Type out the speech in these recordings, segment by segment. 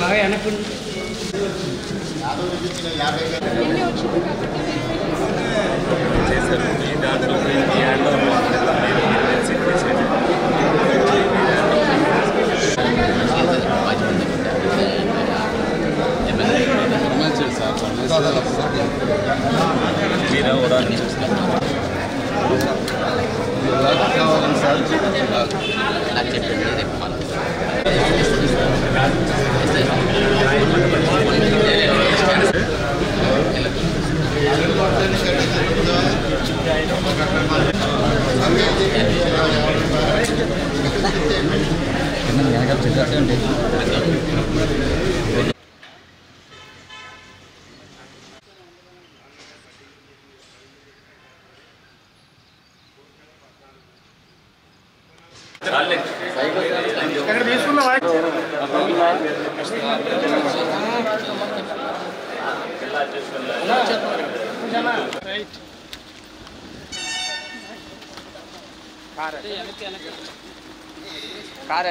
బాగా వెనక్కు చేశారు. ఈ దాంట్లో హ్యాండ్ ఓవర్ మీరా ఉదాహరణ కావాలని సార్ నాకు చెప్పండి వెనకాల చెప్పండి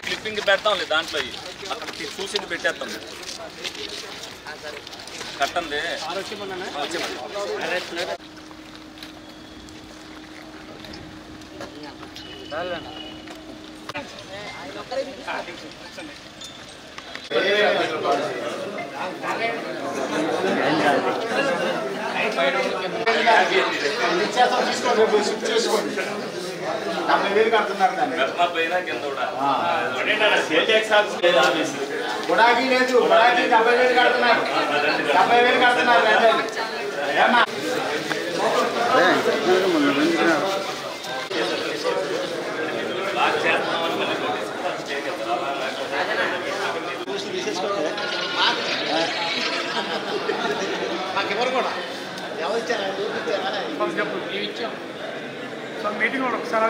క్లిప్పింగ్ పెడతాం లేదు దాంట్లో అక్కడ చూసింది పెట్టేస్తాం కట్టండి గుడాకి లేదు గుడాకి 70,000 కడుతున్నారు 70,000 కడుతున్నారు మాకెవరు కూడా ఎవరు ఇచ్చారా మీటింగ్ కూడా ఒకసారి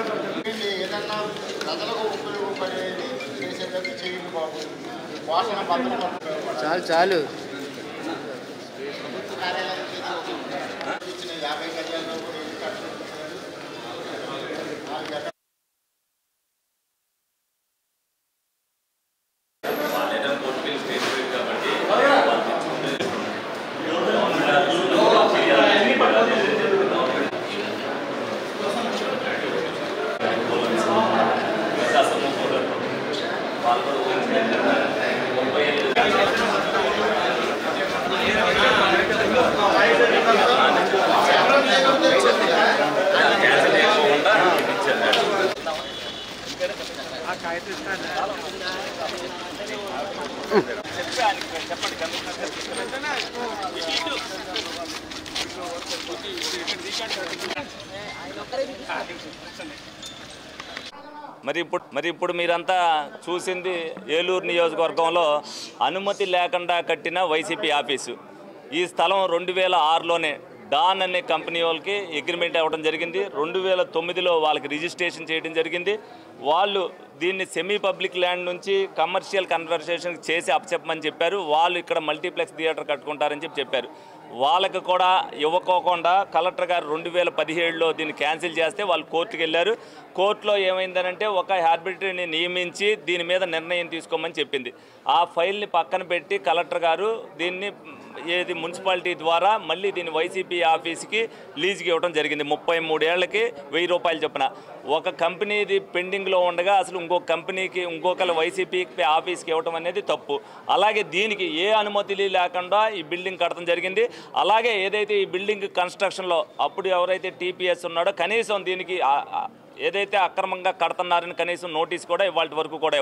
ఏదన్నా ప్రజలకు ఉపయోగపడేది చేసేటట్టు చేయండి బాబు వాసన భద్రత చాలు చాలు ఇచ్చిన 50 గజాల్లో కూడా ఇల్లు కట్టుకుంటున్నారు మరి ఇప్పుడు మీరంతా చూసింది ఏలూరు నియోజకవర్గంలో అనుమతి లేకుండా కట్టిన వైసీపీ ఆఫీసు. ఈ స్థలం 2006లోనే డాన్ అనే కంపెనీ వాళ్ళకి అగ్రిమెంట్ అవ్వడం జరిగింది. 2009లో వాళ్ళకి రిజిస్ట్రేషన్ చేయడం జరిగింది. వాళ్ళు దీన్ని సెమీ పబ్లిక్ ల్యాండ్ నుంచి కమర్షియల్ కన్వర్సేషన్ చేసి అప్పచెప్పమని చెప్పారు. వాళ్ళు ఇక్కడ మల్టీప్లెక్స్ థియేటర్ కట్టుకుంటారని చెప్పారు. వాళ్ళకి కూడా ఇవ్వకోకుండా కలెక్టర్ గారు 2017లో దీన్ని క్యాన్సిల్ చేస్తే వాళ్ళు కోర్టుకు వెళ్ళారు. కోర్టులో ఏమైందనంటే ఒక ఆర్బిట్రేటర్ని నియమించి దీని మీద నిర్ణయం తీసుకోమని చెప్పింది. ఆ ఫైల్ని పక్కన పెట్టి కలెక్టర్ గారు దీన్ని ఏది మున్సిపాలిటీ ద్వారా మళ్ళీ దీన్ని వైసీపీ ఆఫీస్కి లీజుకి ఇవ్వడం జరిగింది. 33 ఏళ్లకి 1000 రూపాయలు చొప్పున. ఒక కంపెనీది పెండింగ్లో ఉండగా అసలు ఇంకొక కంపెనీకి ఇంకొకరు వైసీపీ ఆఫీస్కి ఇవ్వడం అనేది తప్పు. అలాగే దీనికి ఏ అనుమతులు లేకుండా ఈ బిల్డింగ్ కట్టడం జరిగింది. అలాగే ఏదైతే ఈ బిల్డింగ్ కన్స్ట్రక్షన్లో అప్పుడు ఎవరైతే టీపీఎస్ ఉన్నాడో కనీసం దీనికి ఏదైతే అక్రమంగా కడుతున్నారని కనీసం నోటీస్ కూడా ఇవాళ వరకు కూడా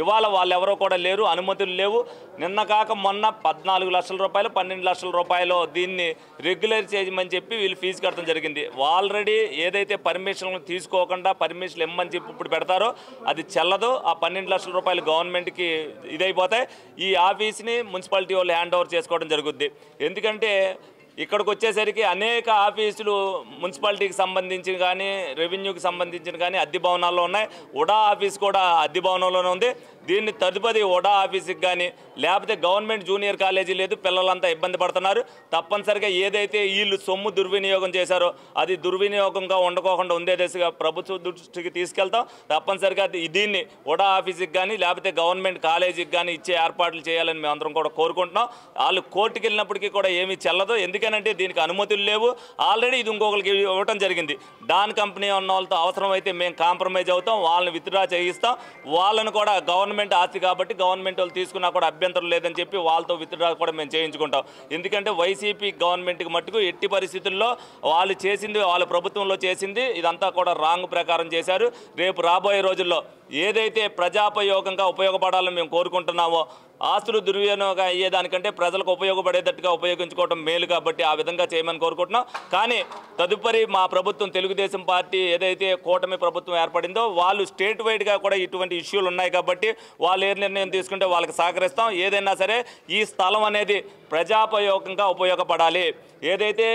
ఇవాళ వాళ్ళు ఎవరో కూడా లేరు, అనుమతులు లేవు. నిన్న కాక మొన్న 14 లక్షల రూపాయలు 12 లక్షల రూపాయలు దీన్ని రెగ్యులర్ చేయమని చెప్పి వీళ్ళు ఫీజు కట్టడం జరిగింది. ఆల్రెడీ ఏదైతే పర్మిషన్లు తీసుకోకుండా పర్మిషన్లు ఇమ్మని చెప్పి ఇప్పుడు పెడతారో అది చెల్లదు. ఆ 12 లక్షల రూపాయలు గవర్నమెంట్కి ఇదైపోతాయి. ఈ ఆఫీస్ని మున్సిపాలిటీ వాళ్ళు హ్యాండ్ ఓవర్ చేసుకోవడం జరుగుద్ది. ఎందుకంటే ఇక్కడికి వచ్చేసరికి అనేక ఆఫీసులు మున్సిపాలిటీకి సంబంధించి కానీ రెవెన్యూకి సంబంధించిన కానీ అద్దె భవనాల్లో ఉన్నాయి. ఉడా ఆఫీస్ కూడా అద్దె భవనంలోనే ఉంది. దీన్ని తదుపరి ఉడా ఆఫీస్కి కానీ లేకపోతే గవర్నమెంట్ జూనియర్ కాలేజీ లేదు, పిల్లలంతా ఇబ్బంది పడుతున్నారు. తప్పనిసరిగా ఏదైతే వీళ్ళు సొమ్ము దుర్వినియోగం చేశారో అది దుర్వినియోగంగా ఉండకోకుండా ఉండే దిశగా ప్రభుత్వ దృష్టికి తీసుకెళ్తాం. తప్పనిసరిగా దీన్ని ఉడా ఆఫీస్కి కానీ లేకపోతే గవర్నమెంట్ కాలేజీకి కానీ ఇచ్చే ఏర్పాట్లు చేయాలని మేము అందరం కూడా కోరుకుంటున్నాం. వాళ్ళు కోర్టుకి వెళ్ళినప్పటికీ కూడా ఏమీ చెల్లదు. ఎందుకనంటే దీనికి అనుమతులు లేవు. ఆల్రెడీ ఇది ఇంకొకరికి ఇవ్వడం జరిగింది. డాన్ కంపెనీ ఉన్న వాళ్ళతో అవసరమైతే మేము కాంప్రమైజ్ అవుతాం, వాళ్ళని విత్డ్రా చేయిస్తాం. వాళ్ళను కూడా గవర్నమెంట్ ఆస్తి కాబట్టి గవర్నమెంట్ వాళ్ళు తీసుకున్నా కూడా అభ్యంతరం లేదని చెప్పి వాళ్ళతో విత్డ్రా కూడా మేము చేయించుకుంటాం. ఎందుకంటే వైసీపీ గవర్నమెంట్కి మట్టుకు ఎట్టి పరిస్థితుల్లో వాళ్ళు చేసింది, వాళ్ళ ప్రభుత్వంలో చేసింది ఇదంతా కూడా రాంగ్ ప్రకారం చేశారు. రేపు రాబోయే రోజుల్లో ఏదైతే ప్రజాపయోగంగా ఉపయోగపడాలని మేము కోరుకుంటున్నామో ఆస్తులు దుర్వినియోగం అయ్యేదానికంటే ప్రజలకు ఉపయోగపడేటట్టుగా ఉపయోగించుకోవడం మేలు కాబట్టి ఆ విధంగా చేయమని కోరుకుంటున్నాం. కానీ తదుపరి మా ప్రభుత్వం తెలుగుదేశం పార్టీ ఏదైతే కూటమి ప్రభుత్వం ఏర్పడిందో వాళ్ళు స్టేట్ వైడ్గా కూడా ఇటువంటి ఇష్యూలు ఉన్నాయి కాబట్టి వాళ్ళు ఏ నిర్ణయం తీసుకుంటే వాళ్ళకి సహకరిస్తాం. ఏదైనా సరే ఈ స్థలం అనేది ప్రజాపయోగంగా ఉపయోగపడాలి. ఏదైతే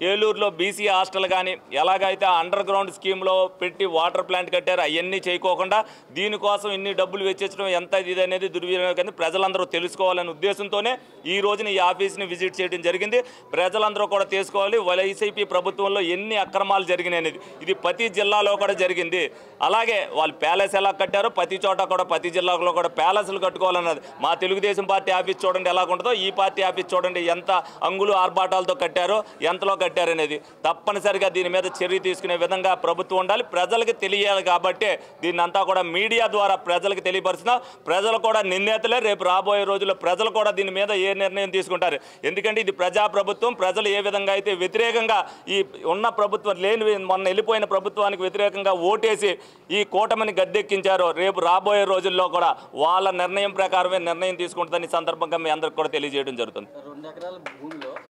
ఏలూరులో బీసీ హాస్టల్ కానీ ఎలాగైతే అండర్ గ్రౌండ్ స్కీమ్లో పెట్టి వాటర్ ప్లాంట్ కట్టారు అవన్నీ చేయకోకుండా దీనికోసం ఇన్ని డబ్బులు వెచ్చించడం ఎంత ఇది అనేది దుర్వినియోగం ప్రజలందరూ తెలుసుకోవాలనే ఉద్దేశంతోనే ఈ రోజున ఈ ఆఫీస్ని విజిట్ చేయడం జరిగింది. ప్రజలందరూ కూడా తెలుసుకోవాలి వైసీపీ ప్రభుత్వంలో ఎన్ని అక్రమాలు జరిగినాయి అనేది. ఇది ప్రతి జిల్లాలో కూడా జరిగింది. అలాగే వాళ్ళు ప్యాలెస్ ఎలా కట్టారో ప్రతి చోట కూడా ప్రతి జిల్లాలో కూడా ప్యాలెస్లు కట్టుకోవాలన్నది. మా తెలుగుదేశం పార్టీ ఆఫీస్ చూడండి ఎలాగుంటుందో, ఈ పార్టీ ఆఫీస్ చూడండి ఎంత అంగులు ఆర్భాటాలతో కట్టారో, ఎంతలో కట్టారనేది. తప్పనిసరిగా దీని మీద చర్య తీసుకునే విధంగా ప్రభుత్వం ఉండాలి. ప్రజలకు తెలియాలి కాబట్టి దీన్ని అంతా కూడా మీడియా ద్వారా ప్రజలకు తెలియపరుస్తున్నాం. ప్రజలు కూడా నిర్ణేతలే. రేపు రాబోయే రోజుల్లో ప్రజలు కూడా దీని మీద ఏ నిర్ణయం తీసుకుంటారు. ఎందుకంటే ఇది ప్రజాప్రభుత్వం. ప్రజలు ఏ విధంగా అయితే వ్యతిరేకంగా ఈ ఉన్న ప్రభుత్వం లేని మొన్న వెళ్ళిపోయిన ప్రభుత్వానికి వ్యతిరేకంగా ఓటేసి ఈ కూటమిని గద్దెక్కించారో రేపు రాబోయే రోజుల్లో కూడా వాళ్ళ నిర్ణయం ప్రకారమే నిర్ణయం తీసుకుంటుందని సందర్భంగా మీ అందరికి కూడా తెలియజేయడం జరుగుతుంది. 2 ఎకరాల భూమిలో